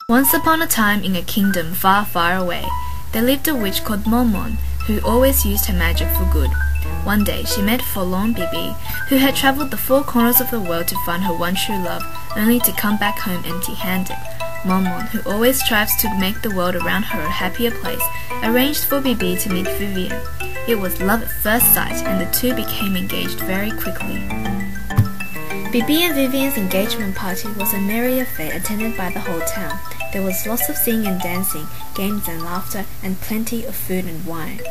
Once upon a time, in a kingdom far, far away, there lived a witch called Monmon, who always used her magic for good. One day she met Forlorn Bibi, who had travelled the four corners of the world to find her one true love, only to come back home empty-handed. Monmon, who always strives to make the world around her a happier place, arranged for Bibi to meet Vvn. It was love at first sight, and the two became engaged very quickly. Bibi and Vvn's engagement party was a merry affair attended by the whole town. There was lots of singing and dancing, games and laughter, and plenty of food and wine.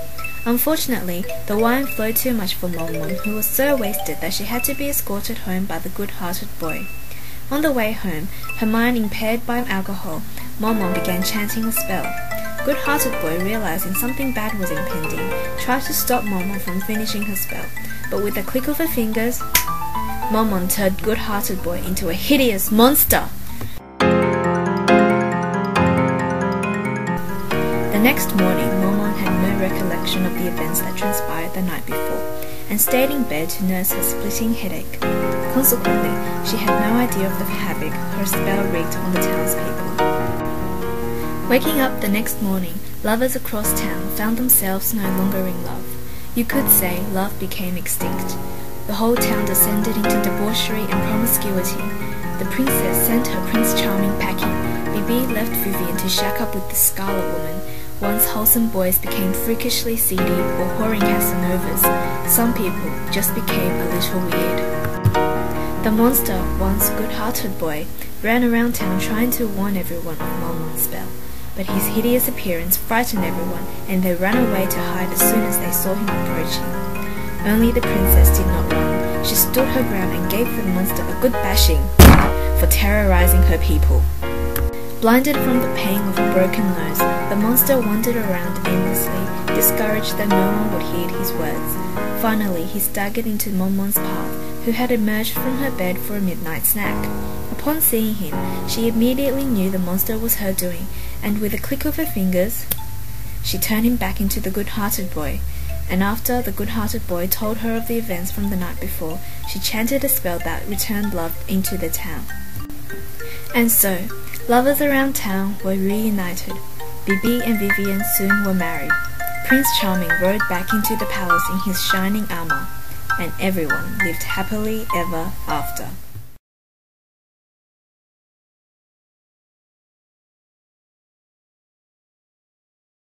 Unfortunately, the wine flowed too much for Monmon, who was so wasted that she had to be escorted home by the good-hearted boy. On the way home, her mind impaired by alcohol, Monmon began chanting a spell. Good-hearted boy, realizing something bad was impending, tried to stop Monmon from finishing her spell, but with a click of her fingers, Monmon turned good-hearted boy into a hideous monster. The next morning, Monmon had no recollection of the events that transpired the night before, and stayed in bed to nurse her splitting headache. Consequently, she had no idea of the havoc her spell wreaked on the townspeople. Waking up the next morning, lovers across town found themselves no longer in love. You could say love became extinct. The whole town descended into debauchery and promiscuity. The princess sent her Prince Charming packing. Bibi left Vvn to shack up with the Scarlet Woman. Once wholesome boys became freakishly seedy or whoring Casanovas. Some people just became a little weird. The monster, once good-hearted boy, ran around town trying to warn everyone of Monmon's spell. But his hideous appearance frightened everyone, and they ran away to hide as soon as they saw him approaching. Only the princess did not run. She stood her ground and gave the monster a good bashing for terrorizing her people. Blinded from the pain of a broken nose, the monster wandered around aimlessly, discouraged that no one would heed his words. Finally, he staggered into Monmon's path, who had emerged from her bed for a midnight snack. Upon seeing him, she immediately knew the monster was her doing, and with a click of her fingers, she turned him back into the good-hearted boy. And after the good-hearted boy told her of the events from the night before, she chanted a spell that returned love into the town. And so, lovers around town were reunited. Bibi and Vvn soon were married. Prince Charming rode back into the palace in his shining armor, and everyone lived happily ever after.